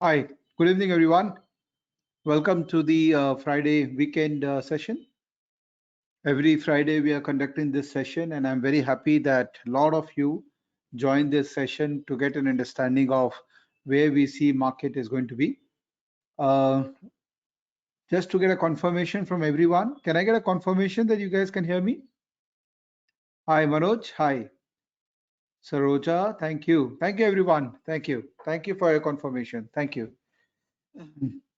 Hi, good evening, everyone. Welcome to the Friday weekend session. Every Friday, we are conducting this session, and I'm very happy that a lot of you joined this session to get an understanding of where we see market is going to be. Uh, just to get a confirmation from everyone, can I get a confirmation that you guys can hear me? Hi, Manoj. Hi, Saroja. Thank you. Thank you, everyone. Thank you. Thank you for your confirmation. Thank you.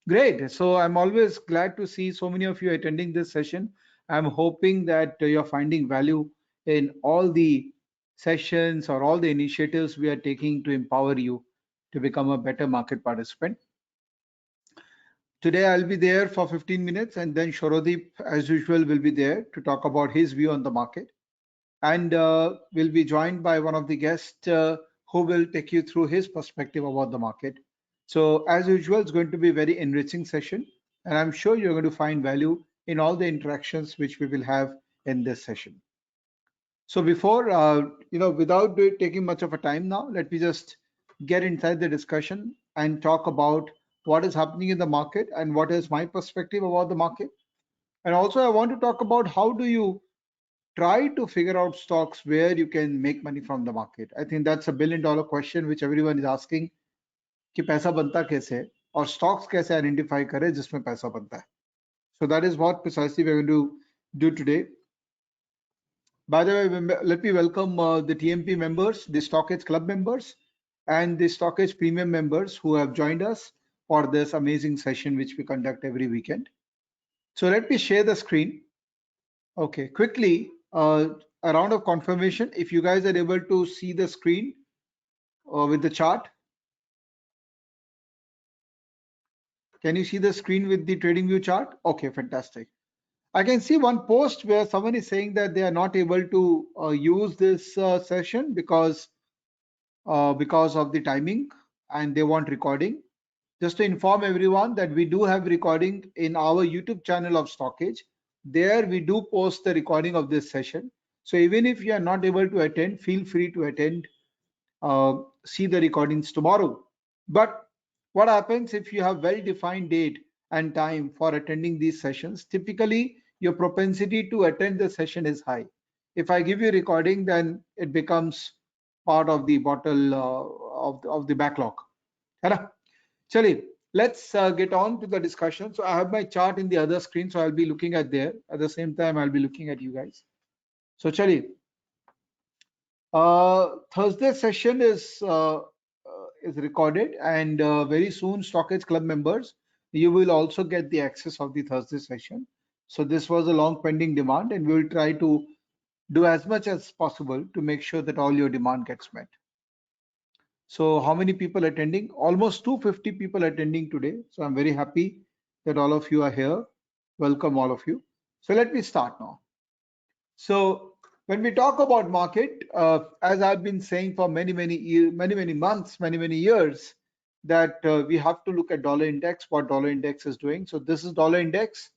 Great. So I'm always glad to see so many of you attending this session. I'm hoping that you're finding value in all the sessions or all the initiatives we are taking to empower you to become a better market participant. Today I'll be there for 15 minutes, and then Souradeep, as usual, will be there to talk about his view on the market. And we'll be joined by one of the guests who will take you through his perspective about the market. So as usual, it's going to be a very enriching session, and I'm sure you're going to find value in all the interactions which we will have in this session. So before, without taking much of a time now, let me just get inside the discussion and talk about what is happening in the market and what is my perspective about the market. And also, I want to talk about how do you try to figure out stocks where you can make money from the market. I think that's a $1 billion question which everyone is asking कि पैसा बनता कैसे है और stocks कैसे identify करें जिसमें पैसा बनता है. So that is what precisely we're going to do today. By the way, let me welcome the TMP members, the StockEdge Club members, and the StockEdge Premium members who have joined us for this amazing session which we conduct every weekend. So let me share the screen. Okay, quickly, a round of confirmation. If you guys are able to see the screen with the chart, can you see the screen with the trading view chart? Okay, fantastic. I can see one post where someone is saying that they are not able to use this session because of the timing and they want recording. Just to inform everyone that we do have recording in our YouTube channel of StockEdge. There we do post the recording of this session. So even if you are not able to attend, feel free to attend, see the recordings tomorrow. But what happens if you have well-defined date and time for attending these sessions? Typically, your propensity to attend the session is high. If I give you recording, then it becomes part of the bottle of the backlog. है ना? Chali, let's get on to the discussion. So I have my chart in the other screen, so I'll be looking at there. At the same time, I'll be looking at you guys. So Chali, Thursday session is recorded, and very soon, StockEdge Club members, you will also get the access of the Thursday session. So this was a long pending demand, and we will try to do as much as possible to make sure that all your demand gets met. So how many people attending? Almost 250 people attending today. So I'm very happy that all of you are here. Welcome all of you. So let me start now. So when we talk about market, as I've been saying for many months, many years, that we have to look at dollar index, what dollar index is doing. So this is dollar index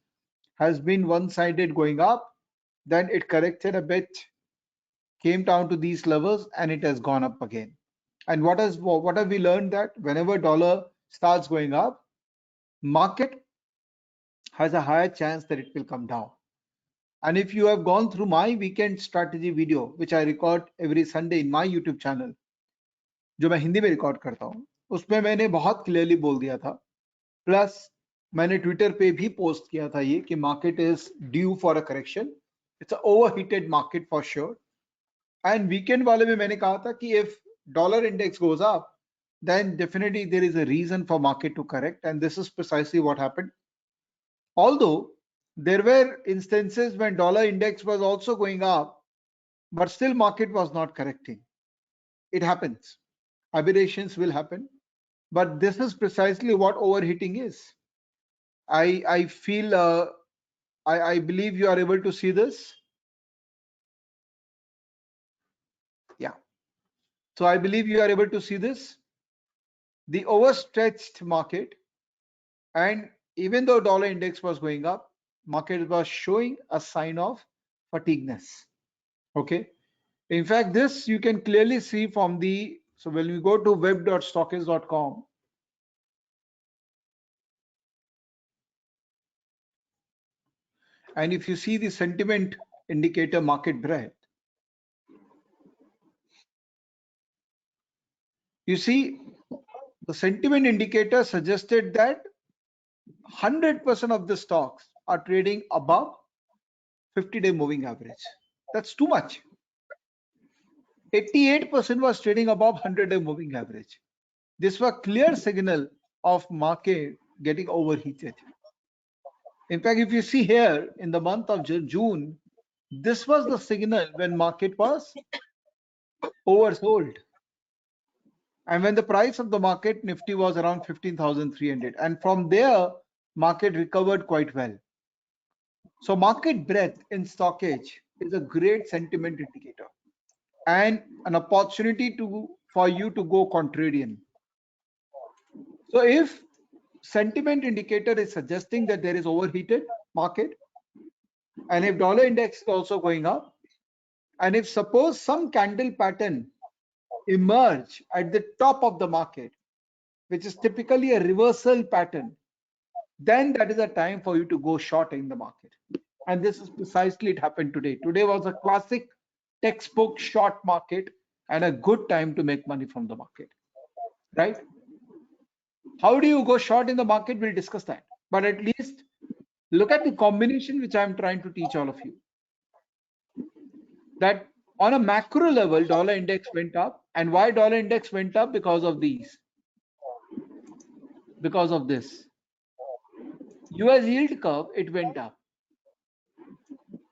has been one-sided going up, then it corrected a bit, came down to these levels, and it has gone up again. And what have we learned? That whenever dollar starts going up, market has a higher chance that it will come down. And if you have gone through my weekend strategy video, which I record every Sunday in my YouTube channel, जो मैं हिंदी में record करता हूँ, उसमें मैंने बहुत clearly बोल दिया था. प्लस मैंने ट्विटर पे भी पोस्ट किया था ये कि market is due for a correction. It's a overheated market for sure. And weekend वाले में मैंने कहा था कि if dollar index goes up, then definitely there is a reason for market to correct, and this is precisely what happened. Although there were instances when dollar index was also going up, but still market was not correcting. It happens. Aberrations will happen, but this is precisely what overheating is. I feel I believe you are able to see this. Yeah. So I believe you are able to see this. The overstretched market, and even though dollar index was going up, market was showing a sign of fatigueness. Okay. In fact, this you can clearly see from the, so when we go to web.stockage.com, And if you see the sentiment indicator market breadth, you see the sentiment indicator suggested that 100% of the stocks are trading above 50-day moving average. That's too much. 88% was trading above 100-day moving average. This was a clear signal of market getting overheated. In fact, if you see here in the month of June, this was the signal when market was oversold. And when the price of the market Nifty was around 15,300, and from there market recovered quite well. So market breadth in StockEdge is a great sentiment indicator and an opportunity for you to go contrarian. So if sentiment indicator is suggesting that there is overheated market, and if dollar index is also going up, and if suppose some candle pattern emerge at the top of the market, which is typically a reversal pattern, then that is a time for you to go short in the market. And this is precisely it happened today. Today was a classic textbook short market and a good time to make money from the market, right? How do you go short in the market? We'll discuss that. But at least look at the combination which I'm trying to teach all of you. That on a macro level, dollar index went up. And why dollar index went up? Because of these. Because of this. US yield curve, it went up.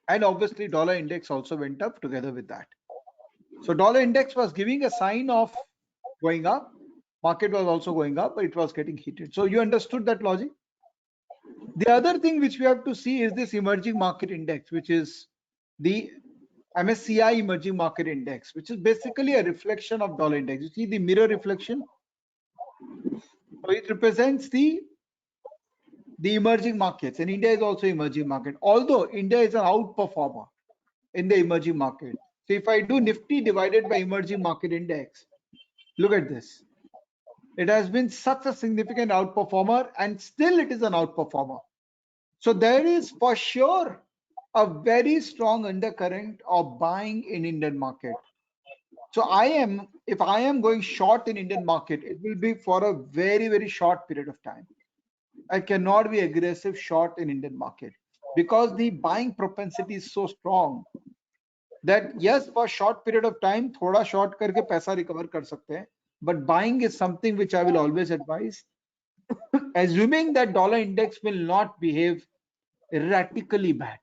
And obviously dollar index also went up together with that. So dollar index was giving a sign of going up. Market was also going up, but it was getting heated. So you understood that logic? The other thing which we have to see is this emerging market index, which is the MSCI emerging market index, which is basically a reflection of dollar index. You see the mirror reflection? So it represents the emerging markets, and India is also emerging market, although India is an outperformer in the emerging market. So if I do Nifty divided by emerging market index, look at this. It has been such a significant outperformer, and still it is an outperformer. So there is for sure a very strong undercurrent of buying in Indian market. So if I am going short in Indian market, it will be for a very, very short period of time. I cannot be aggressive short in Indian market because the buying propensity is so strong that yes, for short period of time, thoda short karke paisa recover kar sakte hain, but buying is something which I will always advise, assuming that dollar index will not behave erratically bad.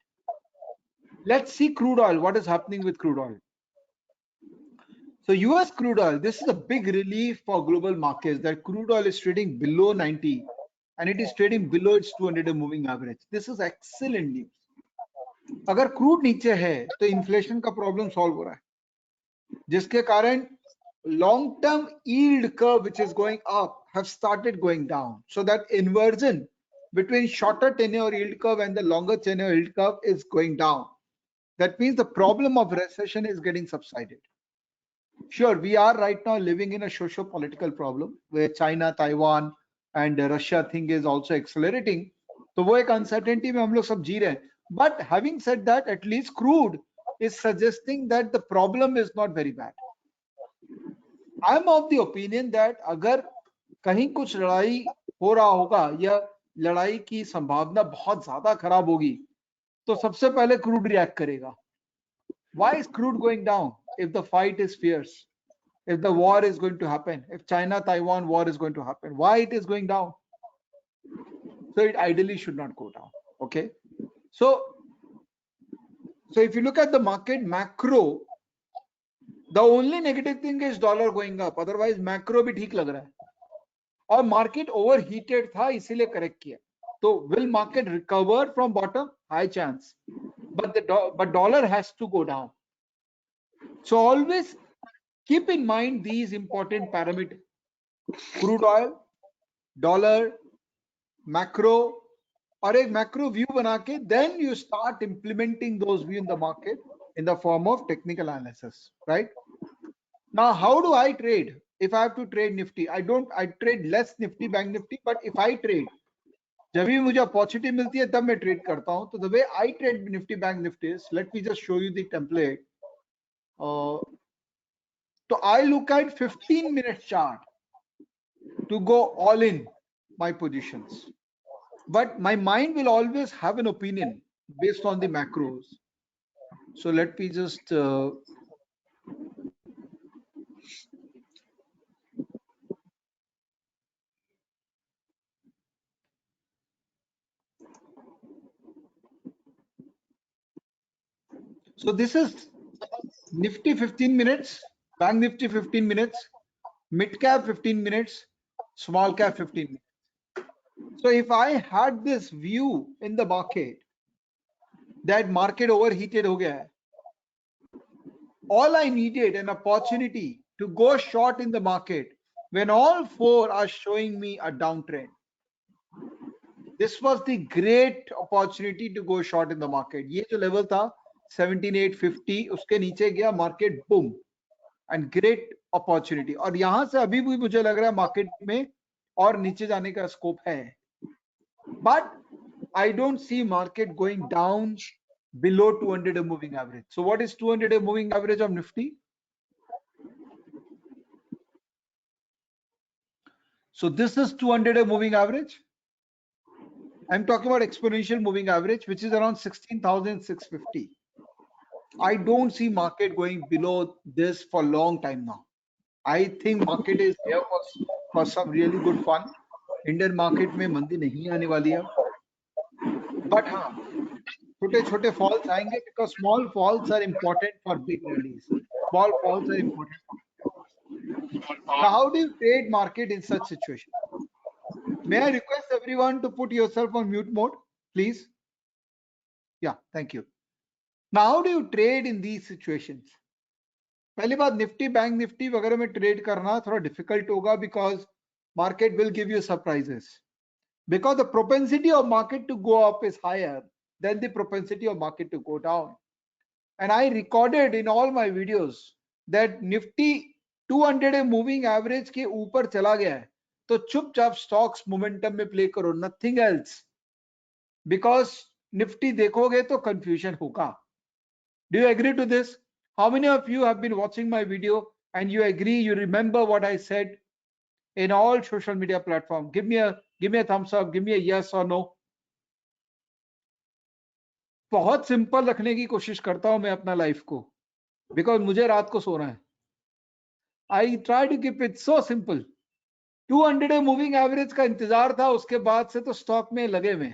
Let's see crude oil. What is happening with crude oil? So US crude oil, this is a big relief for global markets that crude oil is trading below 90 and it is trading below its 200-day moving average. This is excellent news. अगर crude नीचे है तो inflation का problem solve हो रहा है, जिसके कारण long term yield curve which is going up have started going down. So that inversion between shorter tenure yield curve and the longer tenure yield curve is going down. That means the problem of recession is getting subsided. Sure, we are right now living in a socio-political problem where China, Taiwan and Russia thing is also accelerating. So वो एक uncertainty में हम लोग सब जी रहे हैं. But having said that, at least crude is suggesting that the problem is not very bad. I am of the opinion that अगर कहीं कुछ लड़ाई हो रहा होगा या लड़ाई की संभावना बहुत ज्यादा खराब होगी तो सबसे पहले क्रूड रिएक्ट करेगा. Why is crude going down if the fight is fierce, if the war is going to happen, if China-Taiwan war is going to happen? Why it is going down? So it ideally should not go down. Okay. So if you look at the market macro, the only negative thing is dollar going up. Otherwise macro भी ठीक लग रहा है. और market overheated था इसीलिए correct किया. So will market recover from bottom? High chance. But dollar has to go down. So always keep in mind these important parameters: crude oil, dollar, macro, और एक macro view बना के then you start implementing those views in the market in the form of technical analysis, right? Now, how do I trade? If I have to trade Nifty, I trade less Nifty, Bank Nifty, but if I trade, जब भी मुझे opportunity मिलती है तब मैं trade करता हूं. तो the way I trade Nifty bank Nifty is, let me just show you the template. So I look at 15-minute chart to go all in my positions. But my mind will always have an opinion based on the macros. So let me just so this is Nifty 15 minutes, Bank Nifty 15 minutes, mid cap 15 minutes, small cap 15 minutes. So if I had this view in the market that market overheated ho gaya hai, all I needed an opportunity to go short in the market when all four are showing me a downtrend. This was the great opportunity to go short in the market. ये जो level था 17,850 उसके नीचे गया market boom and great opportunity. और यहाँ से अभी भी मुझे लग रहा है market में और नीचे जाने का scope है. But I don't see market going down below 200-day moving average. So what is 200-day moving average of Nifty? So this is 200-day moving average. I'm talking about exponential moving average, which is around 16,650. I don't see market going below this for a long time now. I think market is here for some really good fun. Indian market में मंदी नहीं आने वाली है. But हाँ, छोटे-छोटे falls आएंगे because small falls are important for big rallies. Small falls are important. Now, how do you trade market in such situation? May I request everyone to put yourself on mute mode, please? Yeah, thank you. Now, how do you trade in these situations? पहली बात, Nifty bank Nifty वगैरह में trade करना थोड़ा difficult होगा because market will give you surprises because the propensity of market to go up is higher than the propensity of market to go down. And I recorded in all my videos that Nifty 200 moving average के ऊपर चला गया है तो चुपचाप stocks momentum में play करो, nothing else, because Nifty देखोगे तो कंफ्यूजन होगा. Do you agree to this? How many of you have been watching my video and you agree, you remember what I said in all social media platforms? Give me a thumbs up, give me a yes or no. बहुत simple रखने की कोशिश करता हूं मैं अपना life को, because मुझे रात को सोना है. I try to keep it so simple. 200 moving average का इंतजार था, उसके बाद से तो स्टॉक में लगे हुए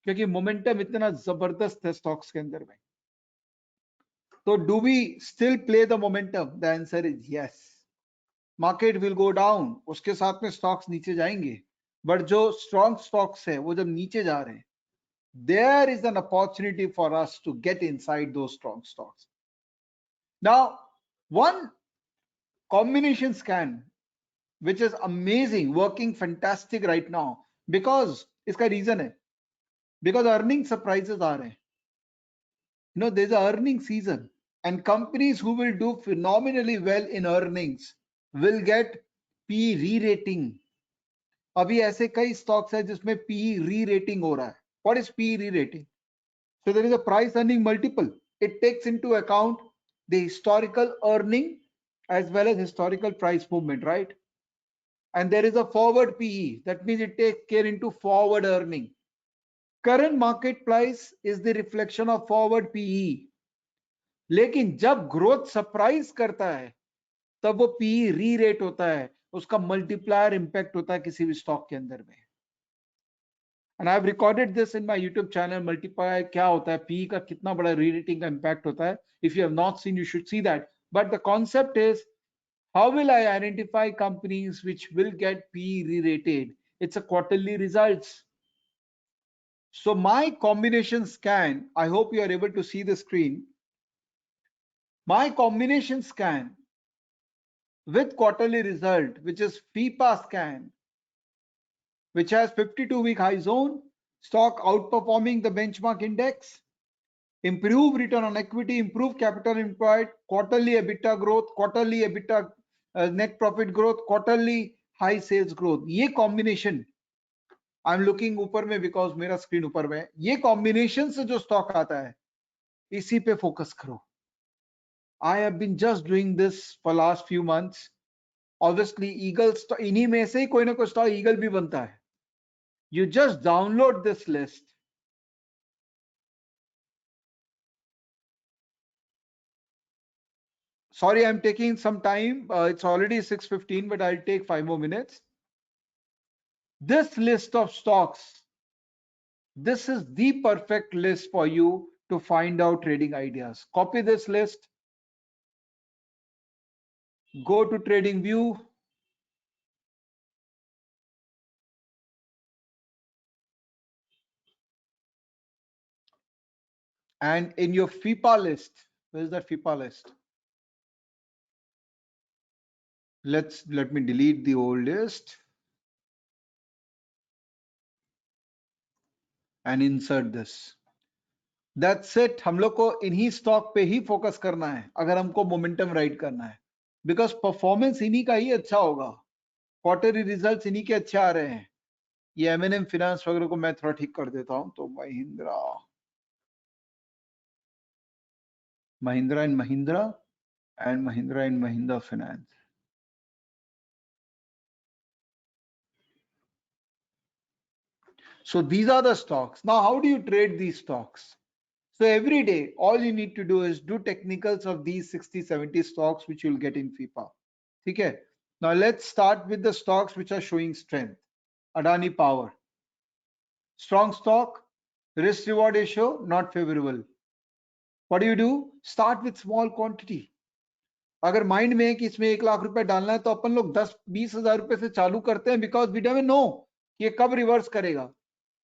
क्योंकि मोमेंटम इतना जबरदस्त है स्टॉक्स के अंदर में. So do we still play the momentum? The answer is yes. Market will go down, उसके साथ में stocks नीचे जाएंगे, but जो strong stocks है वो जब नीचे जा रहे हैं, there is an opportunity for us to get inside those strong stocks. Now, one combination scan which is amazing, working fantastic right now, because इसका reason है because earning surprises आ रहे हैं. You know, there's an earning season. And companies who will do phenomenally well in earnings will get PE re-rating. अभी ऐसे कई stocks है जिसमें PE re-rating हो रहा है. What is PE re-rating? So there is a price earning multiple. It takes into account the historical earning as well as historical price movement, right? And there is a forward PE. That means it takes care into forward earning. Current market price is the reflection of forward PE. लेकिन जब growth surprise करता है तब वो P री rate होता है, उसका मल्टीप्लायर इंपैक्ट होता है किसी भी स्टॉक के अंदर में. And I have recorded this in my YouTube channel. Multiplier क्या होता है, पी का कितना बड़ा री रेटिंग का इंपैक्ट होता है. If you have not seen you should see that. But the concept is, how will I identify companies which will get P re rated? It's a quarterly results. So my combination scan, I hope you are able to see the screen. My combination scan with quarterly result, which is FIPA scan, which has 52-week high zone, stock outperforming the benchmark index, improve return on equity, improve capital employed, quarterly EBITDA growth, quarterly EBITDA net profit growth, quarterly high sales growth. ये combination I am looking ऊपर में because मेरा screen ऊपर में है। ये combination से जो स्टॉक आता है इसी पे फोकस करो। I have been just doing this for last few months. Obviously eagle, इन्हीं में से ही कोई ना कोई स्टॉक ईगल भी बनता है। You just download this list. Sorry, I'm taking some time. It's already 6:15, but I'll take 5 more minutes. This list of stocks, this is the perfect list for you to find out trading ideas. Copy this list, go to Trading View, and in your FIPA list, where's that FIPA list? Let me delete the old list and insert this. That's it. हम लोग को इन्हीं stock पे ही focus करना है अगर हमको momentum ride करना है, बिकॉज परफॉर्मेंस इन्हीं का ही अच्छा होगा। क्वार्टरली रिजल्ट्स इन्हीं के अच्छे आ रहे हैं। ये एमएनएम फिनेंस वगैरह को मैं थोड़ा ठीक कर देता हूं। तो Mahindra, Mahindra and Mahindra and Mahindra and Mahindra finance. So these are the stocks. Now, how do you trade these stocks? So every day, all you need to do is do technicals of these 60, 70 stocks, which you'll get in FIPA. Okay. Now let's start with the stocks which are showing strength. Adani Power. Strong stock, risk reward ratio, not favorable. What do? Start with small quantity. अगर mind में है कि इसमें 1 लाख रुपए डालना है तो अपन लोग 10-20 हजार रुपए से चालू करते हैं, बिकॉज वी डोंट नो कि ये कब रिवर्स करेगा।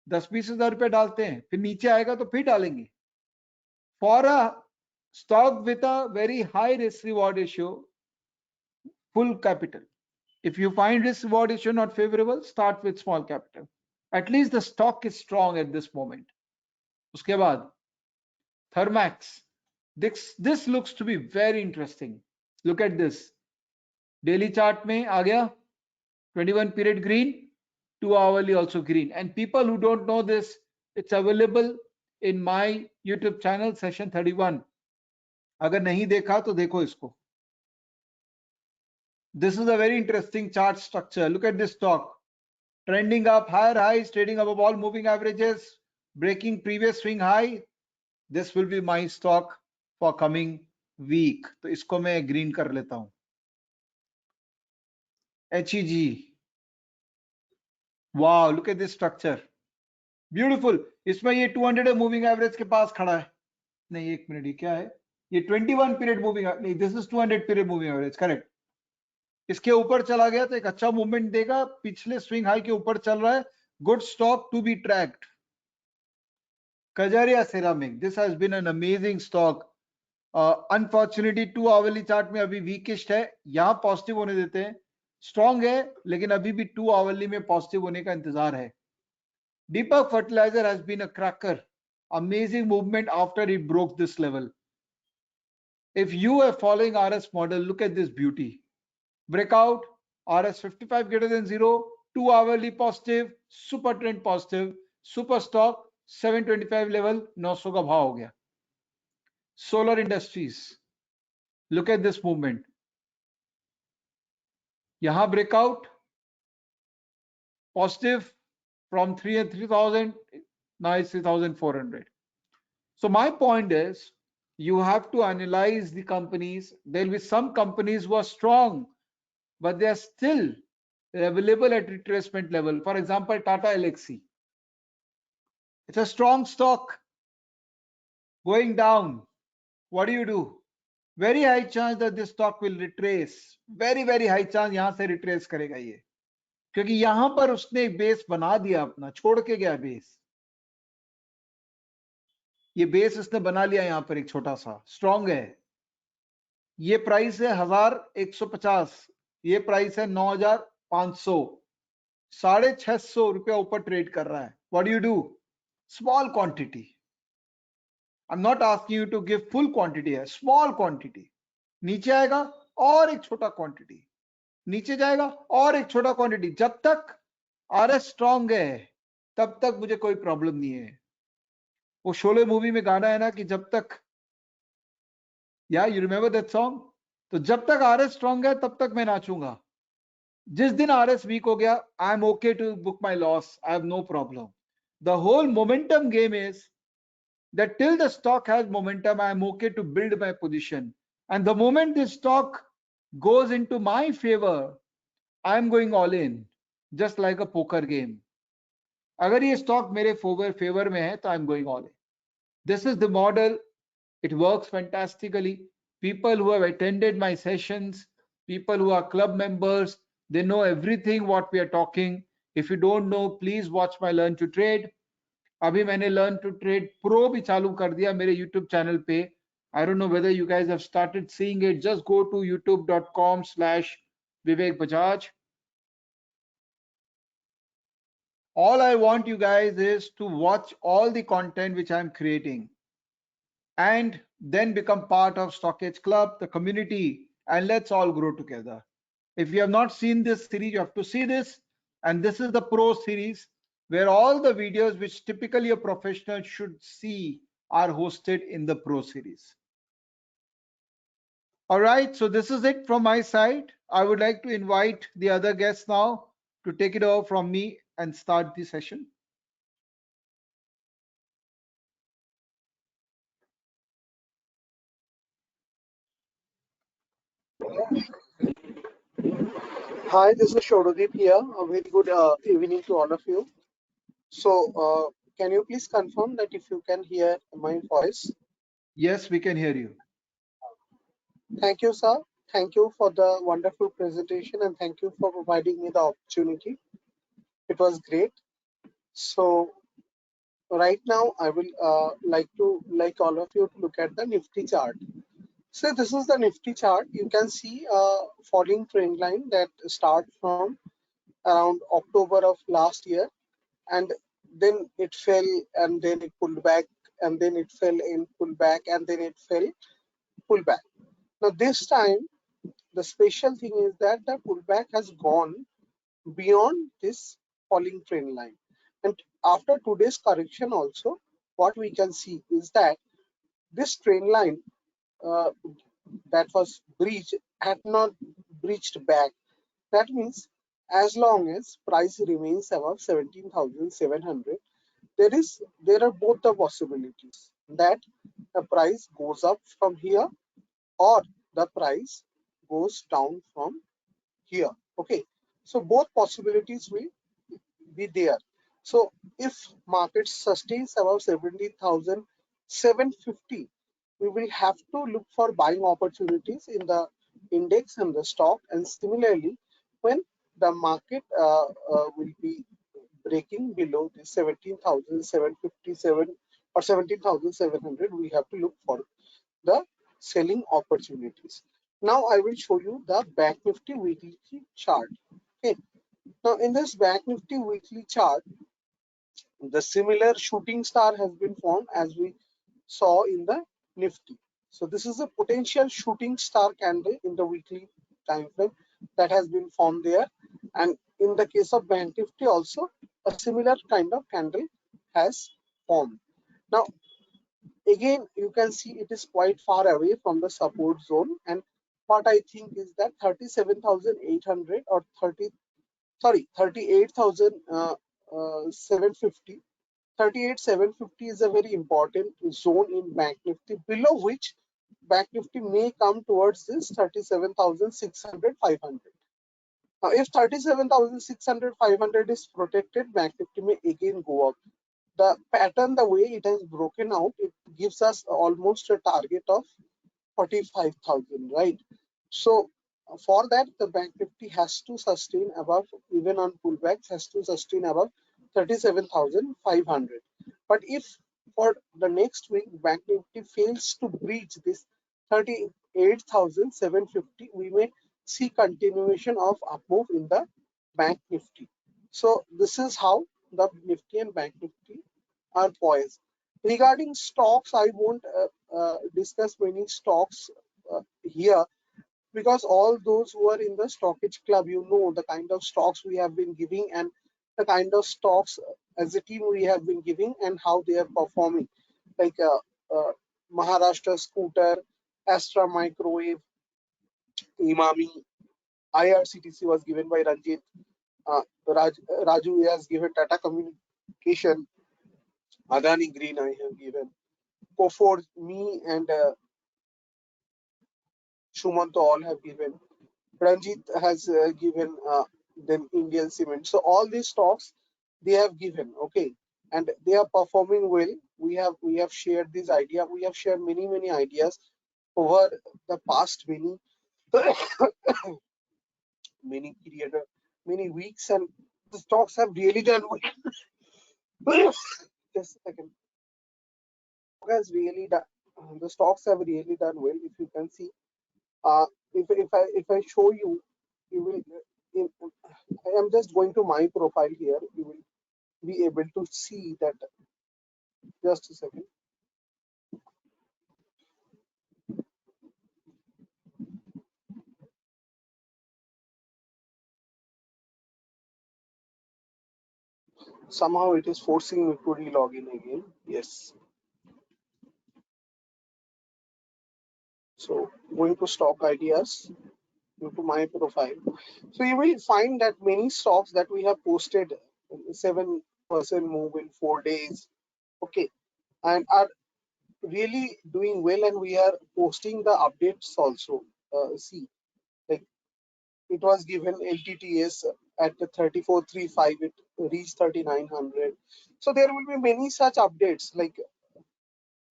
10-20 हजार रुपए डालते हैं, फिर नीचे आएगा तो फिर डालेंगे। For a stock with a very high risk reward ratio, full capital, if you find risk reward ratio not favorable, start with small capital. At least the stock is strong at this moment. उसके बाद Thermax. This looks to be very interesting. Look at this. Daily chart में आ गया 21 period green, 2 hourly also green. And people who don't know this, it's available in my YouTube channel session 31. अगर नहीं देखा तो देखो इसको. This is a very interesting chart structure. Look at this stock. Trending up, higher highs, trading above all moving averages, breaking previous swing high. This will be my stock for coming week. तो इसको मैं green कर लेता हूं. HEG. Wow, look at this structure. Beautiful. इसमें ये 200 moving average के पास खड़ा है. नहीं, एक मिनट, ये क्या है? ये 21 पीरियड मूविंग, नहीं, this is 200 period moving average, correct. इसके ऊपर चला गया तो एक अच्छा मूवमेंट देगा. पिछले स्विंग हाई के ऊपर चल रहा है. Good stock to be tracked. Kajaria ceramic, this has been an amazing stock. Unfortunately 2 hourly chart में अभी वीकेस्ट है. यहां पॉजिटिव होने देते हैं. स्ट्रॉन्ग है लेकिन अभी भी 2 आवरली में पॉजिटिव होने का इंतजार है. Deepak Fertilizer has been a cracker. Amazing movement after it broke this level. If you are following RS model, look at this beauty. Breakout, RS 55 greater than 0, 2 hourly positive, super trend positive, super stock, 725 level, 900 का भाव हो गया. Solar Industries, look at this movement. यहाँ breakout, positive from 3,000, now it's 3,400. So my point is, you have to analyze the companies. There'll be some companies who are strong, but they are still available at retracement level. For example, Tata Elxsi. It's a strong stock going down. What do? Very high chance that this stock will retrace. Very, very high chance यहाँ से retrace करेगा ये. क्योंकि यहाँ पर उसने एक base बना दिया अपना, छोड़ के गया बेस. ये बेस इसने बना लिया यहाँ पर एक छोटा सा, स्ट्रॉन्ग है. ये प्राइस है 1150, ये प्राइस है 9500, 650 रुपया ऊपर ट्रेड कर रहा है. What do? Small quantity. I am not asking you to give full quantity, है स्मॉल क्वांटिटी. नीचे आएगा और एक छोटा क्वांटिटी, नीचे जाएगा और एक छोटा क्वांटिटी. जब तक आरएस स्ट्रॉन्ग है, तब तक मुझे कोई प्रॉब्लम नहीं है। वो शोले मूवी में गाना है ना कि जब तक, या यू रिमेंबर दैट सॉन्ग? तो जब तक आरएस स्ट्रांग है तब तक मैं नाचूंगा। जिस दिन आरएस वीक हो गया, I am okay to book my loss, I have no problem. The whole momentum game is that till the stock has momentum, I am okay to build my position. And the moment this stock goes into my favor, I am going all in, just like a poker game. अगर ये stock मेरे favour में है तो I am going all in. This is the model. It works fantastically. People who have attended my sessions, people who are club members, they know everything what we are talking. If you don't know, please watch my Learn to Trade. अभी मैंने learn to trade pro भी चालू कर दिया मेरे YouTube channel पे. I don't know whether you guys have started seeing it. Just go to youtube.com/Vivek Bajaj. All I want you guys is to watch all the content which I'm creating and then become part of StockEdge Club, the community, and let's all grow together. If you have not seen this series, you have to see this. And this is the Pro series where all the videos which typically a professional should see are hosted in the Pro series. All right, so this is it from my side. I would like to invite the other guests now to take it over from me and start the session. Hi, this is Souradeep here. A very good evening to all of you. So, can you please confirm that if you can hear my voice? Yes, we can hear you. Thank you, sir. Thank you for the wonderful presentation and thank you for providing me the opportunity. It was great. So, right now, I will like all of you to look at the Nifty chart. So, this is the Nifty chart. You can see a falling trend line that starts from around October of last year, and then it fell, and then it pulled back, and then it fell and pulled back, and then it fell, pulled back. Now this time the special thing is that the pullback has gone beyond this falling trend line, and after today's correction also what we can see is that this trend line uh, that was breached had not breached back. That means as long as price remains above 17,700, there are both the possibilities that the price goes up from here or the price goes down from here. Okay, so both possibilities will be there. So if market sustains above 17,750, we will have to look for buying opportunities in the index and the stock. And similarly, when the market will be breaking below the 17,757 or 17,700, we have to look for the selling opportunities. Now I will show you the Bank Nifty weekly chart. Okay. Now in this Bank Nifty weekly chart, the similar shooting star has been formed as we saw in the Nifty. So this is a potential shooting star candle in the weekly time frame that has been formed there. And in the case of Bank Nifty also, a similar kind of candle has formed. Now again, you can see it is quite far away from the support zone, and what I think is that 37,800 or 38,750. 38,750 is a very important zone in Bank Nifty, below which Bank Nifty may come towards this 37,600, 500. Now, if 37,600, 500 is protected, Bank Nifty may again go up. The pattern, the way it has broken out, it gives us almost a target of 45,000, right? So for that, the Bank Nifty has to sustain above, even on pullbacks, has to sustain above 37,500. But if for the next week Bank Nifty fails to breach this 38,750, we may see continuation of up move in the Bank Nifty. So this is how the Nifty and Bank Nifty are poised. Regarding stocks, I won't discuss many stocks here, because all those who are in the StockEdge club, you know the kind of stocks we have been giving, and the kind of stocks as a team we have been giving and how they are performing, like Maharashtra Scooter, Astra Microwave, Imami, IRCTC was given by Ranjit, Raju has given Tata Communication, Adani Green I have given, Coforge, me and Shumanto all have given. Ranjit has given then Indian Cement. So all these stocks they have given, okay, and they are performing well. We have shared this idea. We have shared many ideas over the past many many period, many weeks, and the stocks have really done well. Just a second. Has really done. The stocks have really done well. If you can see, uh, if I show you, you will. In, I am just going to my profile here. You will be able to see that. Just a second. Somehow it is forcing me to re-log in again. Yes. So going to stock ideas, go to my profile. So you will find that many stocks that we have posted 7% move in 4 days. Okay, and are really doing well, and we are posting the updates also. See, like it was given LTTS at the 3435, it reached 3900. So there will be many such updates, like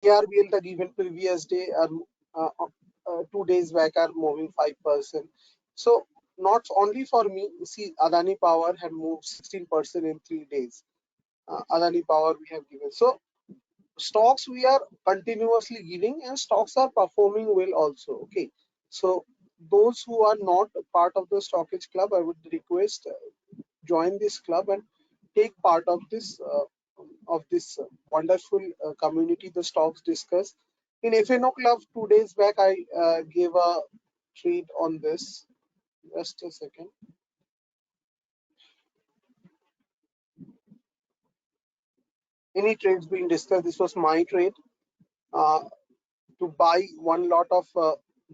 ARBL the given previous day are uh, 2 days back are moving 5%. So not only for me, see Adani Power had moved 16% in 3 days. Adani Power we have given. So stocks we are continuously giving, and stocks are performing well also. Okay, so those who are not part of the StockEdge club, I would request join this club and take part of this wonderful community, the stocks discussed in FNO club. 2 days back I gave a trade on this. Just a second. Any trades being discussed, this was my trade, uh, to buy one lot of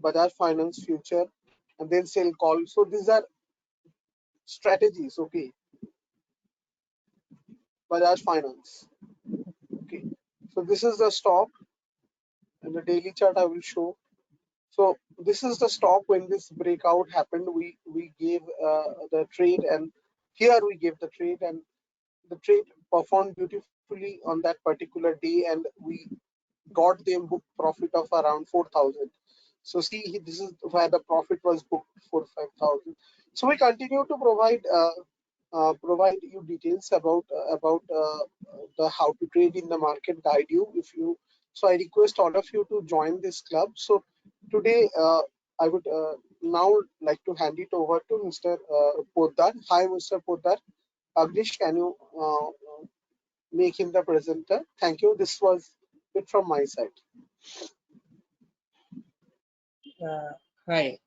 Bajaj Finance future and then sell call. So these are strategies. Okay, Bajaj Finance. Okay, so this is the stock, and the daily chart I will show. So this is the stock. When this breakout happened, we gave the trade, and here we gave the trade, and the trade performed beautifully on that particular day, and we got them book profit of around 4,000. So see, this is where the profit was booked for 5,000. So we continue to provide you details about the how to trade in the market, guide you if you. So I request all of you to join this club. So today I would now like to hand it over to Mr. Poddar. Hi, Mr. Poddar. Agnish, can you make him the presenter? Thank you. This was it from my side. Hi,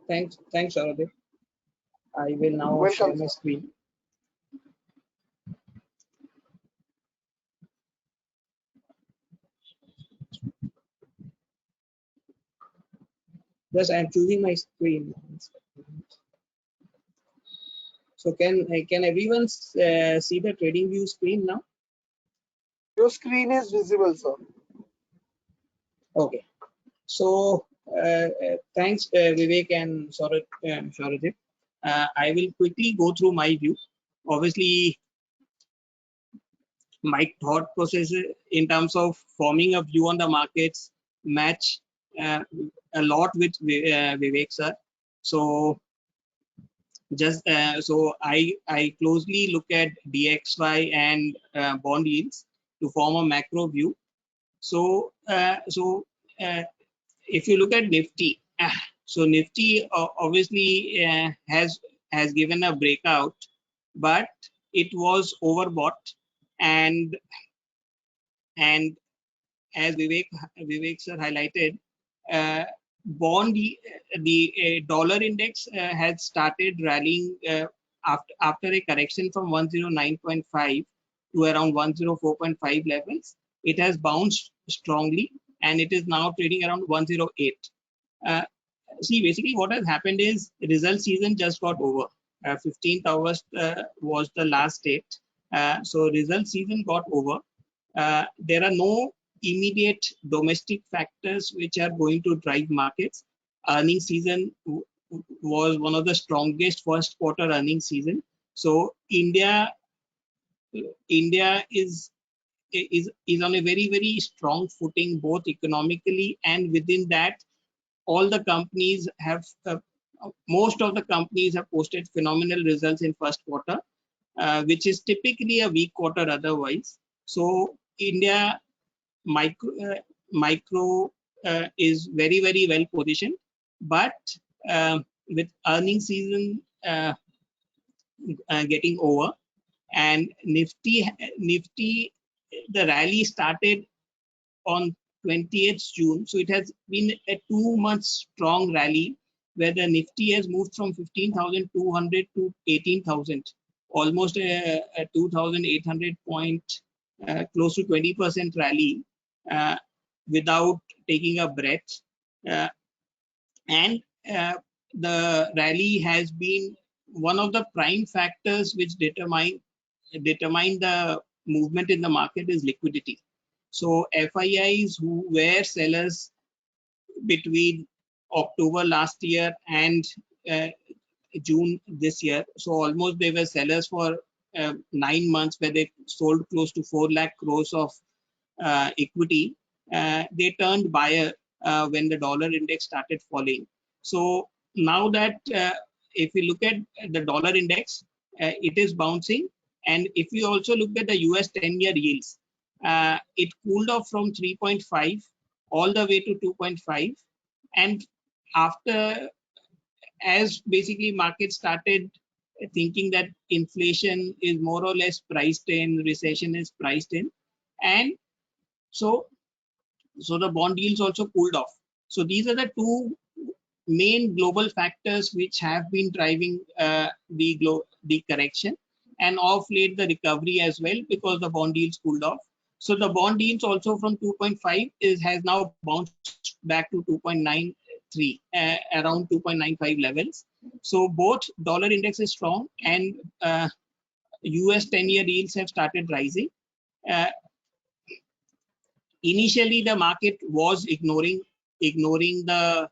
thanks, Souradeep. I will now share Welcome, my sir. screen. Yes, I'm choosing my screen. So can everyone see the trading view screen now? Your screen is visible, sir. Okay. So thanks, Vivek and Souradeep. I will quickly go through my view. Obviously, my thought process in terms of forming a view on the markets match a lot with Vivek sir. So just I closely look at DXY and bond yields to form a macro view. So if you look at Nifty, so Nifty obviously has given a breakout, but it was overbought, and as Vivek sir highlighted, bond the dollar index has started rallying after a correction from 109.5 to around 104.5 levels, it has bounced strongly and it is now trading around 108. See, basically what has happened is result season just got over. 15th August was the last date. So result season got over. There are no immediate domestic factors which are going to drive markets. Earnings season was one of the strongest first quarter earnings season. So India is on a very strong footing, both economically and within that all the companies have most of the companies have posted phenomenal results in first quarter, which is typically a weak quarter otherwise. So India micro is very well positioned, but with earnings season getting over and Nifty, the rally started on 20th June. So it has been a 2 month strong rally where the Nifty has moved from 15,200 to 18,000, almost a 2,800 point, close to 20% rally without taking a breath. And the rally has been one of the prime factors which determine the movement in the market is liquidity. So FIIs who were sellers between October last year and June this year, so almost they were sellers for 9 months where they sold close to 4 lakh crores of equity. They turned buyer when the dollar index started falling. So now that if we look at the dollar index, it is bouncing. And if you also look at the US 10-year yields, it cooled off from 3.5 all the way to 2.5. And after, as basically markets started thinking that inflation is more or less priced in, recession is priced in, and so the bond yields also cooled off. So these are the two main global factors which have been driving the correction, and of late the recovery as well, because the bond yields cooled off. So the bond yields also from 2.5 has now bounced back to 2.93, around 2.95 levels. So both dollar index is strong and US 10-year yields have started rising. Initially the market was ignoring the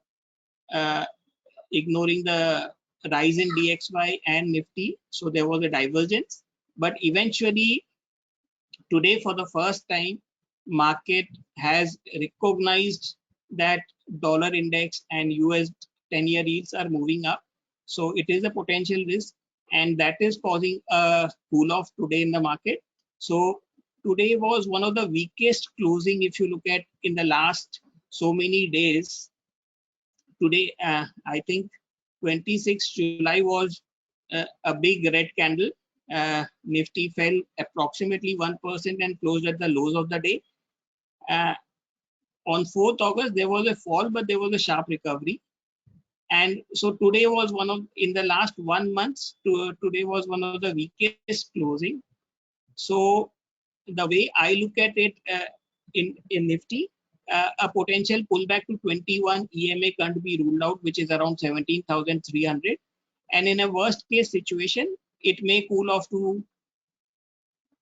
rise in DXY and Nifty, so there was a divergence. But eventually today, for the first time, market has recognized that dollar index and US 10-year yields are moving up. So it is a potential risk, and that is causing a cool off today in the market. So today was one of the weakest closing if you look at in the last so many days. Today, I think 26th July was a big red candle. Nifty fell approximately 1% and closed at the lows of the day. On 4th August, there was a fall, but there was a sharp recovery. And so today was in the last 1 month, today was one of the weakest closing. So the way I look at it in Nifty, a potential pullback to 21 EMA can't be ruled out, which is around 17,300. And in a worst case situation, it may cool off to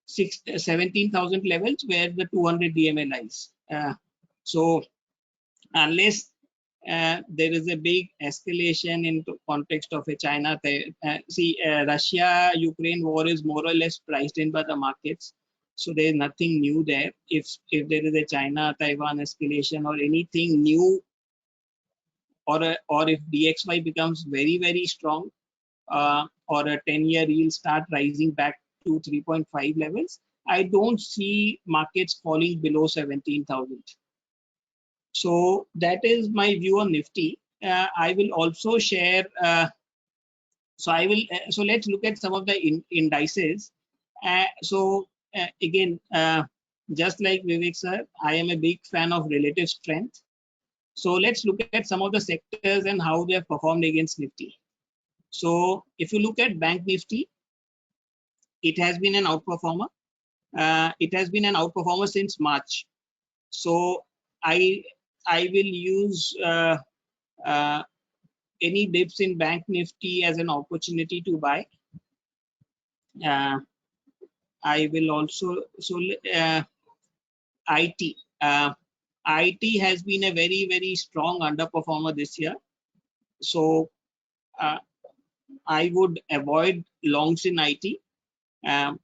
17,000 levels where the 200 DMA lies. So unless there is a big escalation in context of a China, Russia-Ukraine war is more or less priced in by the markets. So there is nothing new there. If there is a China-Taiwan escalation or anything new, or if DXY becomes very strong, or a 10-year yield start rising back to 3.5 levels, I don't see markets falling below 17,000. So that is my view on Nifty. I will also share. So let's look at some of the indices. Again, just like Vivek sir, I am a big fan of relative strength. So let's look at some of the sectors and how they have performed against Nifty. So if you look at Bank Nifty, it has been an outperformer. It has been an outperformer since March. So I will use uh, any dips in Bank Nifty as an opportunity to buy. Uh, I will also IT. IT has been a very strong underperformer this year. So uh, I would avoid longs in IT. Um,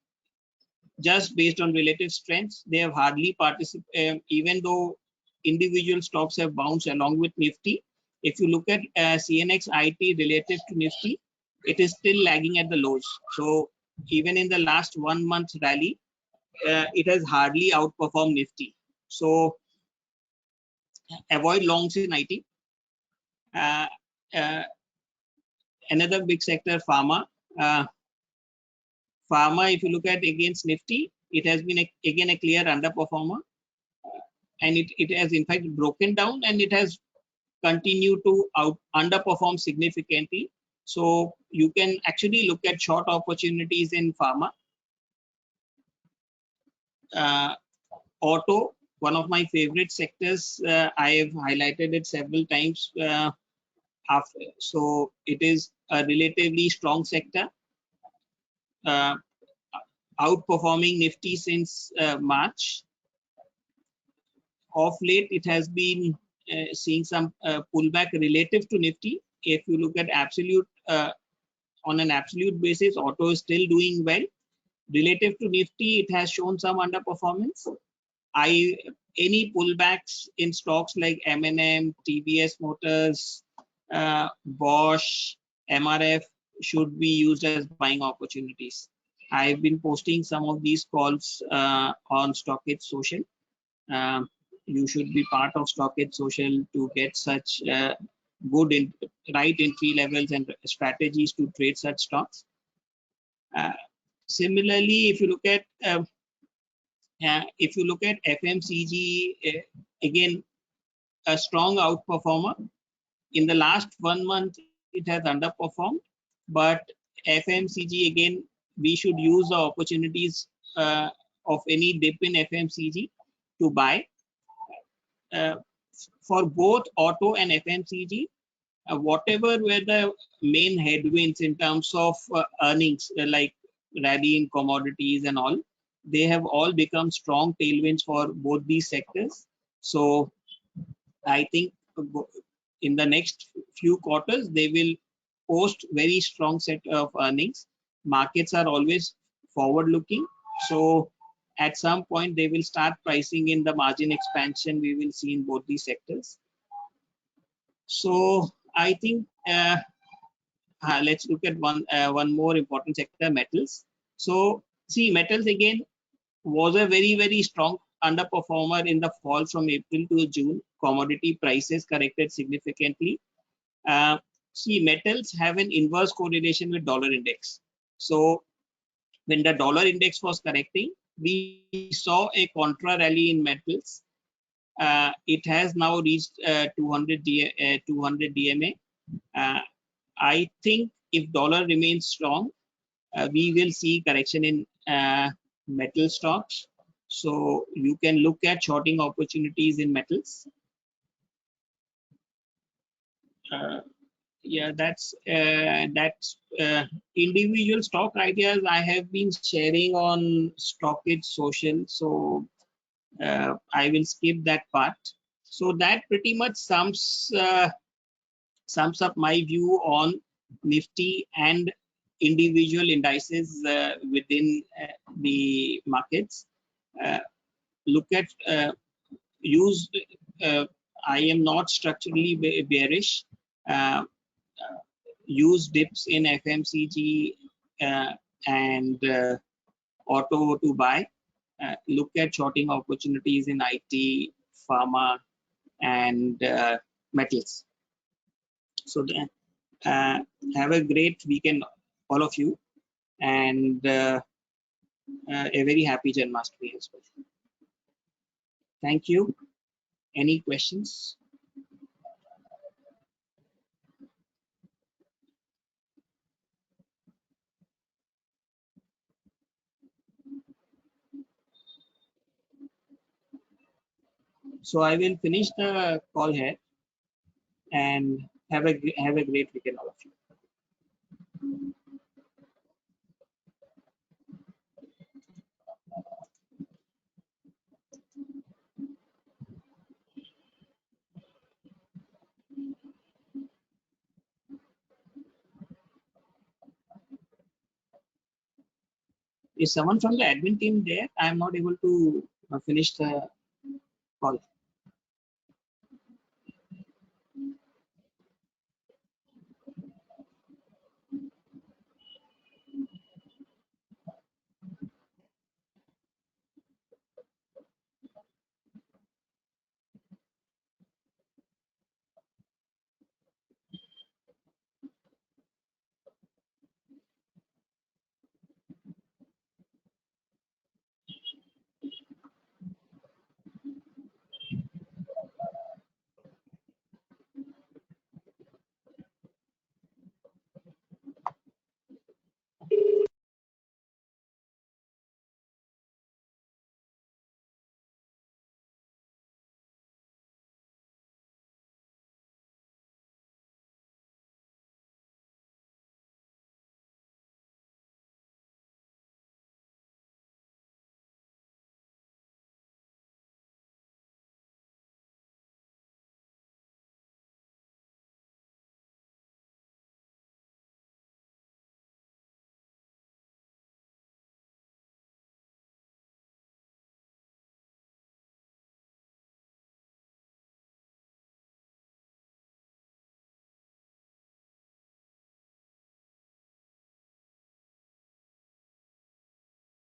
just based on relative strengths, they have hardly participated, even though individual stocks have bounced along with Nifty. If you look at CNX IT relative to Nifty, it is still lagging at the lows. So even in the last 1 month rally, it has hardly outperformed Nifty. So avoid longs in IT. Uh, uh, Another big sector, pharma. Pharma, if you look at against Nifty, it has been again a clear underperformer, and it has in fact broken down, and it has continued to underperform significantly. So you can actually look at short opportunities in pharma. Auto, one of my favorite sectors. I have highlighted it several times. So it is a relatively strong sector, uh, outperforming Nifty since March. Of late, it has been seeing some pullback relative to Nifty. If you look at absolute on an absolute basis, auto is still doing well. Relative to Nifty, it has shown some underperformance. Any pullbacks in stocks like M&M, TVS Motors, Bosch, MRF should be used as buying opportunities. I've been posting some of these calls on StockEdge Social. You should be part of StockEdge Social to get such good right entry levels and strategies to trade such stocks. Similarly, if you look at FMCG, again a strong outperformer. In the last 1 month, it has underperformed, but FMCG again, we should use the opportunities of any dip in FMCG to buy. For both auto and FMCG, whatever were the main headwinds in terms of earnings, like rally in commodities and all, they have all become strong tailwinds for both these sectors. So I think in the next few quarters, they will post very strong set of earnings. Markets are always forward looking. So at some point, they will start pricing in the margin expansion we will see in both these sectors. So I think let's look at one more important sector, metals. So see, metals again was a very strong underperformer in the fall from April to June. Commodity prices corrected significantly. See, metals have an inverse correlation with dollar index. So when the dollar index was correcting, we saw a contra rally in metals. It has now reached 200 DMA. I think if dollar remains strong, we will see correction in metal stocks. So you can look at shorting opportunities in metals. Yeah, that's individual stock ideas I have been sharing on StockEdge Social. So I will skip that part. So that pretty much sums up my view on Nifty and individual indices within the markets. Look at use. I am not structurally bearish. Use dips in FMCG and auto to buy. Look at shorting opportunities in IT, pharma, and metals. So have a great weekend, all of you, and a very happy Janmashtami as well. Thank you. Any questions? So I will finish the call here and have a great weekend, all of you. Is someone from the admin team there? I am not able to finish the call.